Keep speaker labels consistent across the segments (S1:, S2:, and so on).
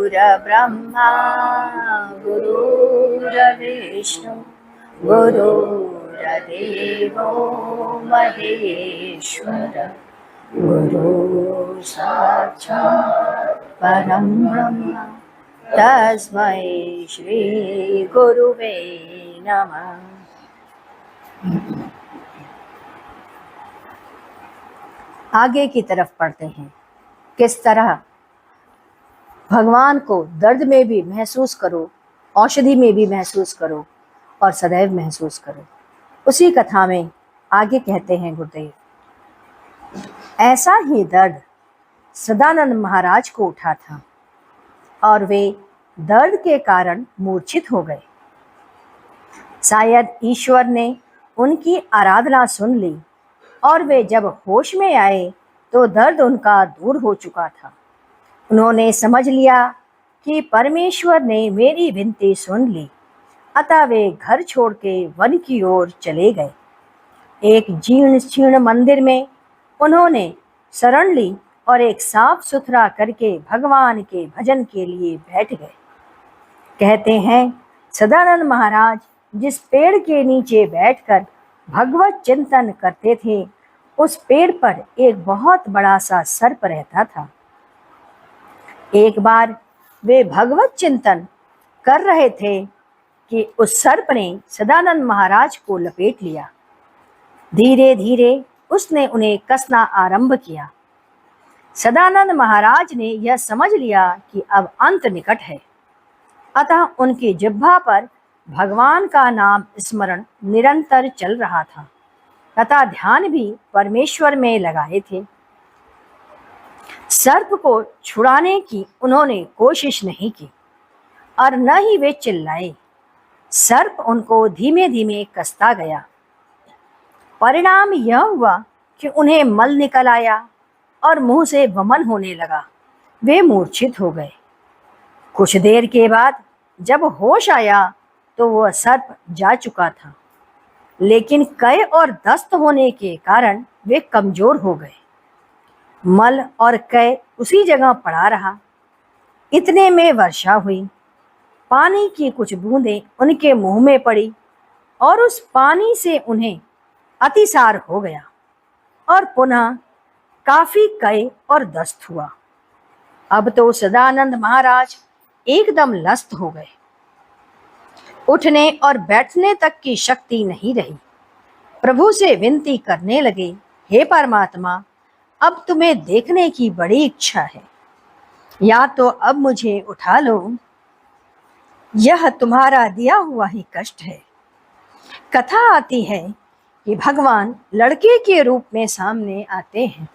S1: गुरुर्ब्रह्मा गुरुर्विष्णु गुरुर्देवो महेश्वर गुरु साक्षात् परं ब्रह्म तस्मै श्री गुरुवे नमः। आगे की तरफ पढ़ते हैं। किस तरह भगवान को दर्द में भी महसूस करो, औषधि में भी महसूस करो और सदैव महसूस करो। उसी कथा में आगे कहते हैं गुरुदेव, ऐसा ही दर्द सदानंद महाराज को उठा था और वे दर्द के कारण मूर्छित हो गए। शायद ईश्वर ने उनकी आराधना सुन ली और वे जब होश में आए तो दर्द उनका दूर हो चुका था। उन्होंने समझ लिया कि परमेश्वर ने मेरी विनती सुन ली, अतः वे घर छोड़ के वन की ओर चले गए। एक जीर्ण शीर्ण मंदिर में उन्होंने शरण ली और एक साफ सुथरा करके भगवान के भजन के लिए बैठ गए। कहते हैं सदानंद महाराज जिस पेड़ के नीचे बैठकर भगवत चिंतन करते थे, उस पेड़ पर एक बहुत बड़ा सा सर्प रहता था। एक बार वे भगवत चिंतन कर रहे थे कि उस सर्प ने सदानंद महाराज को लपेट लिया। धीरे धीरे उसने उन्हें कसना आरंभ किया। सदानंद महाराज ने यह समझ लिया कि अब अंत निकट है, अतः उनकी जिह्वा पर भगवान का नाम स्मरण निरंतर चल रहा था तथा ध्यान भी परमेश्वर में लगाए थे। सर्प को छुड़ाने की उन्होंने कोशिश नहीं की और न ही वे चिल्लाए। सर्प उनको धीमे धीमे कसता गया। परिणाम यह हुआ कि उन्हें मल निकल आया और मुंह से वमन होने लगा। वे मूर्छित हो गए। कुछ देर के बाद जब होश आया तो वह सर्प जा चुका था, लेकिन कै और दस्त होने के कारण वे कमजोर हो गए। मल और कै उसी जगह पड़ा रहा। इतने में वर्षा हुई। पानी की कुछ बूंदें उनके मुंह में पड़ी और उस पानी से उन्हें अतिसार हो गया और पुनः काफी कै और दस्त हुआ। अब तो सदानंद महाराज एकदम लस्त हो गए। उठने और बैठने तक की शक्ति नहीं रही। प्रभु से विनती करने लगे, हे परमात्मा, अब तुम्हें देखने की बड़ी इच्छा है, या तो अब मुझे उठा लो, यह तुम्हारा दिया हुआ ही कष्ट है। कथा आती है कि भगवान लड़के के रूप में सामने आते हैं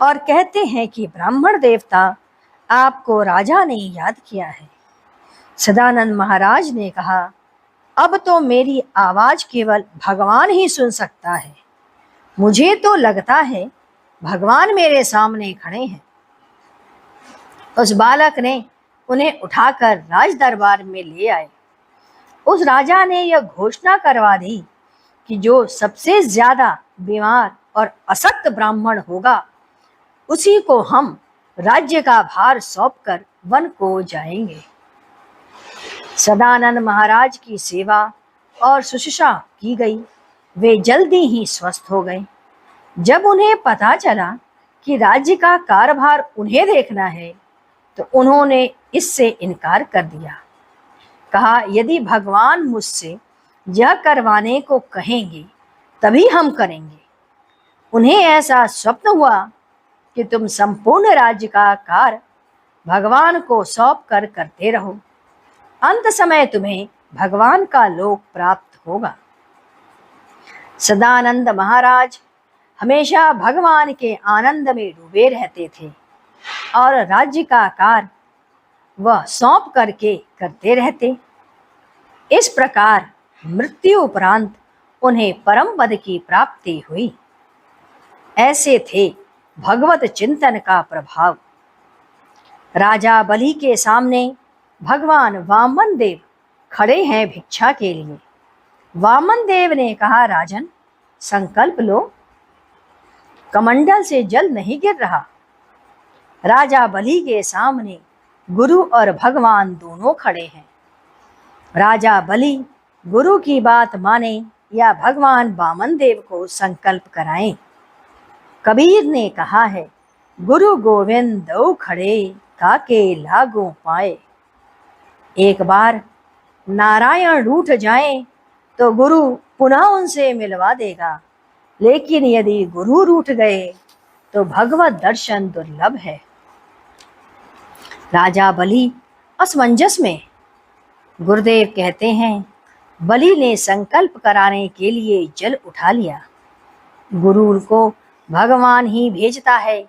S1: और कहते हैं कि ब्राह्मण देवता आपको राजा ने याद किया है। सदानंद महाराज ने कहा, अब तो मेरी आवाज केवल भगवान ही सुन सकता है। मुझे तो लगता है भगवान मेरे सामने खड़े हैं। उस बालक ने उन्हें उठाकर राज दरबार में ले आए। उस राजा ने यह घोषणा करवा दी कि जो सबसे ज्यादा बीमार और असक्त ब्राह्मण होगा, उसी को हम राज्य का भार सौंपकर वन को जाएंगे। सदानंद महाराज की सेवा और शुश्रूषा की गई। वे जल्दी ही स्वस्थ हो गए। जब उन्हें पता चला कि राज्य का कारभार उन्हें देखना है, तो उन्होंने इससे इनकार कर दिया। कहा, यदि भगवान मुझसे यह करवाने को कहेंगे तभी हम करेंगे। उन्हें ऐसा स्वप्न हुआ कि तुम संपूर्ण राज्य का कार्य भगवान को सौंप कर करते रहो। अंत समय तुम्हें भगवान का लोक प्राप्त होगा। सदानंद महाराज हमेशा भगवान के आनंद में डूबे रहते थे और राज्य का कार्य वह सौंप करके करते रहते। इस प्रकार मृत्यु उपरांत उन्हें परम पद की प्राप्ति हुई। ऐसे थे भगवत चिंतन का प्रभाव। राजा बलि के सामने भगवान वामन देव खड़े हैं भिक्षा के लिए। वामन देव ने कहा, राजन, संकल्प लो, कमंडल से जल नहीं गिर रहा। राजा बलि के सामने गुरु और भगवान दोनों खड़े हैं। राजा बलि गुरु की बात माने या भगवान वामन देव को संकल्प कराएं। कबीर ने कहा है, गुरु गोविंद दो खड़े, काके लागू पाए। एक बार नारायण रूठ जाए तो गुरु पुनः उनसे मिलवा देगा, लेकिन यदि गुरु रूठ गए तो भगवत दर्शन दुर्लभ है। राजा बलि असमंजस में। गुरुदेव कहते हैं, बलि ने संकल्प कराने के लिए जल उठा लिया। गुरु को भगवान ही भेजता है।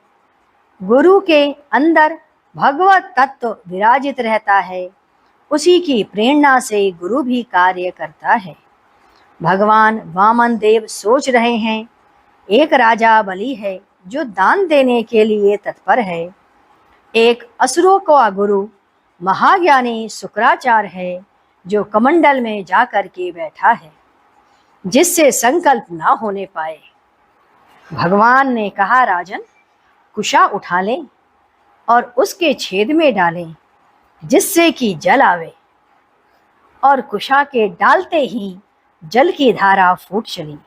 S1: गुरु के अंदर भगवत तत्व विराजित रहता है। उसी की प्रेरणा से गुरु भी कार्य करता है। भगवान वामन देव सोच रहे हैं, एक राजा बलि है जो दान देने के लिए तत्पर है। एक असुरों का गुरु महाज्ञानी शुक्राचार्य है जो कमंडल में जाकर के बैठा है, जिससे संकल्प ना होने पाए। भगवान ने कहा, राजन, कुशा उठा लें और उसके छेद में डालें, जिससे कि जल आवे। और कुशा के डालते ही जल की धारा फूट चली।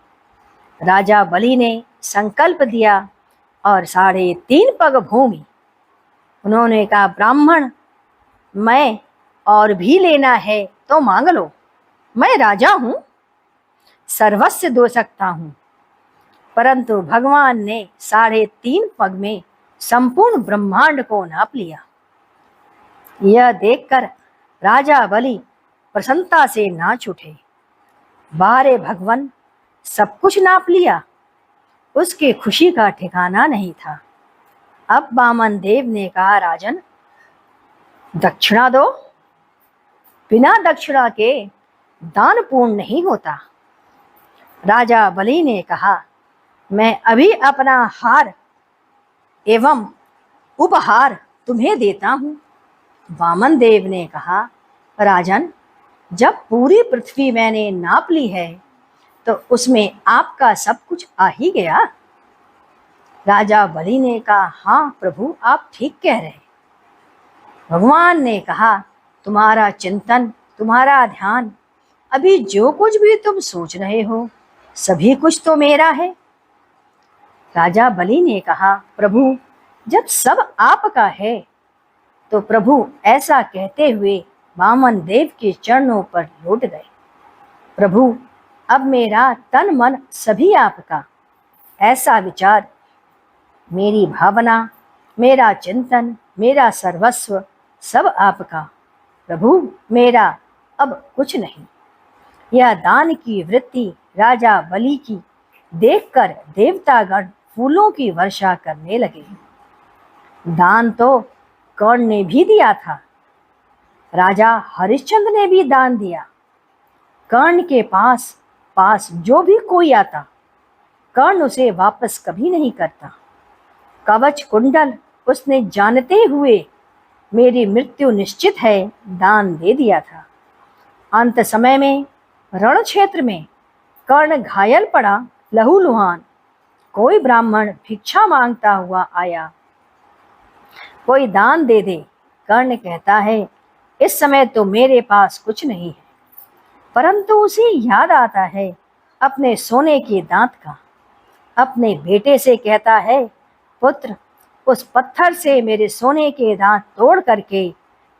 S1: राजा बलि ने संकल्प दिया और 3.5 पग भूमि। उन्होंने कहा, ब्राह्मण, मैं और भी लेना है तो मांग लो, मैं राजा हूं, सर्वस्व दे सकता हूं। परंतु भगवान ने 3.5 पग में संपूर्ण ब्रह्मांड को नाप लिया। यह देखकर राजा बलि प्रसन्नता से नाच उठे। बारे भगवान, सब कुछ नाप लिया। उसके खुशी का ठिकाना नहीं था। अब वामन देव ने कहा, राजन, दक्षिणा दो। बिना दक्षिणा के दान पूर्ण नहीं होता। राजा बलि ने कहा, मैं अभी अपना हार एवं उपहार तुम्हें देता हूं। वामन देव ने कहा, राजन, जब पूरी पृथ्वी मैंने नाप ली है तो उसमें आपका सब कुछ आ ही गया। राजा बलि ने कहा, हाँ प्रभु, आप ठीक कह रहे। भगवान ने कहा, तुम्हारा चिंतन, तुम्हारा ध्यान, अभी जो कुछ भी तुम सोच रहे हो, सभी कुछ तो मेरा है। राजा बलि ने कहा, प्रभु, जब सब आपका है तो प्रभु ऐसा कहते हुए वामन देव के चरणों पर लौट गए। प्रभु, अब मेरा तन मन सभी आपका, ऐसा विचार, मेरी भावना, मेरा चिंतन, मेरा सर्वस्व सब आपका। प्रभु, मेरा अब कुछ नहीं। यह दान की वृत्ति राजा बलि की देखकर देवतागण फूलों की वर्षा करने लगे। दान तो कर्ण ने भी दिया था। राजा हरिश्चंद्र ने भी दान दिया। कर्ण के पास जो भी कोई आता, कर्ण उसे वापस कभी नहीं करता। कवच कुंडल उसने जानते हुए मेरी मृत्यु निश्चित है दान दे दिया था। अंत समय में रण क्षेत्र में कर्ण घायल पड़ा, लहूलुहान। कोई ब्राह्मण भिक्षा मांगता हुआ आया, कोई दान दे दे। कर्ण कहता है, इस समय तो मेरे पास कुछ नहीं है। परंतु उसे याद आता है अपने सोने के दांत का। अपने बेटे से कहता है, पुत्र, उस पत्थर से मेरे सोने के दांत तोड़ करके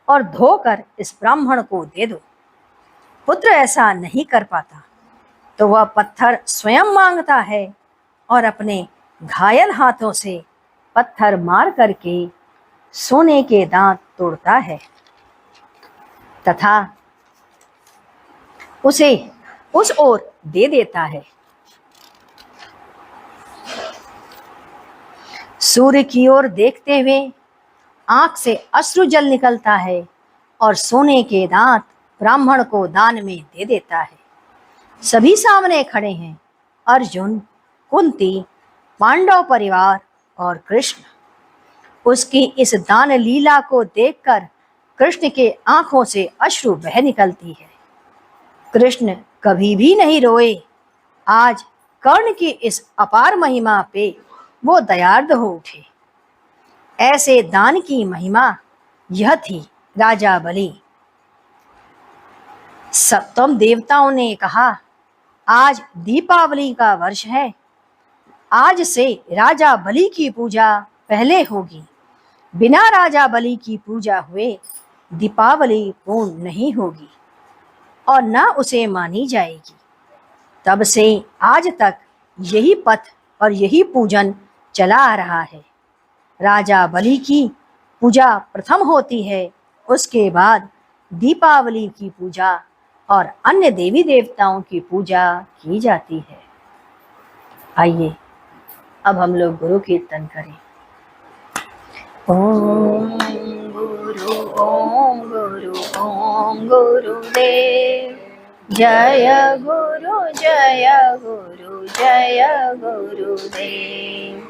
S1: और धोकर इस ब्राह्मण को दे दो। पुत्र ऐसा नहीं कर पाता तो वह पत्थर स्वयं मांगता है और अपने घायल हाथों से पत्थर मार करके सोने के दांत तोड़ता है तथा उसे उस ओर दे देता है। सूर्य की ओर देखते हुए आंख से अश्रु जल निकलता है और सोने के दांत ब्राह्मण को दान में दे देता है। सभी सामने खड़े हैं, अर्जुन, कुंती, पांडव परिवार और कृष्ण। उसकी इस दान लीला को देखकर कृष्ण के आंखों से अश्रु बह निकलती है। कृष्ण कभी भी नहीं रोए। आज कर्ण की इस अपार महिमा पे वो दयार्द हो उठे। ऐसे दान की महिमा यह थी राजा बलि। सप्तम देवताओं ने कहा, आज दीपावली का वर्ष है, आज से राजा बलि की पूजा पहले होगी। बिना राजा बलि की पूजा हुए दीपावली पूर्ण नहीं होगी और न उसे मानी जाएगी। तब से आज तक यही पथ और यही पूजन चला आ रहा है। राजा बलि की पूजा प्रथम होती है, उसके बाद दीपावली की पूजा और अन्य देवी देवताओं की पूजा की जाती है। आइए अब हम लोग गुरु कीर्तन करें। ओम गुरु ओम गुरु ओम गुरुदेव, जय गुरु जय गुरु जय गुरुदेव।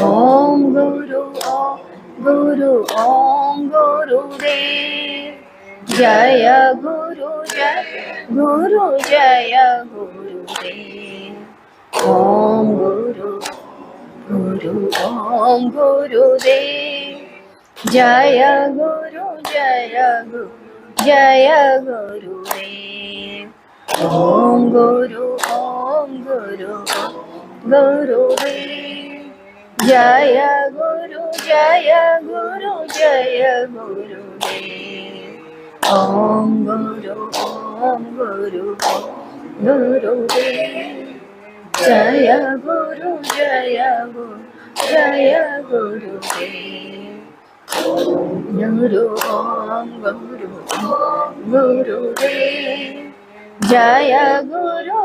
S1: ओम गुरु ओम गुरुदेव, जय गुरु जय गुरुदेव। ओम गुरु ओम गुरुदेव, जय गुरु जय गुरुदेव। ओम गुरु गुरुदेव, जय गुरु जय गुरुदेव। ओम गुरु गुरुदेव, जय गुरु जय गुरुदेव। गुरु ओम गुरुदेव, जय गुरु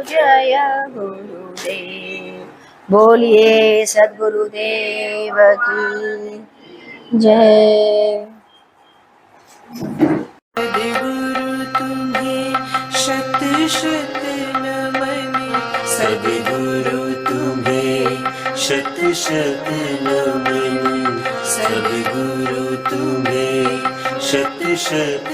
S1: जय गुरुदेव। बोलिए सद्गुरुदेव की जय।
S2: सद्गुरु तुम्हें शत शत नमन, सद्गुरु तुम्हें शत शत नमन, सद्गुरु तुम्हें शत शत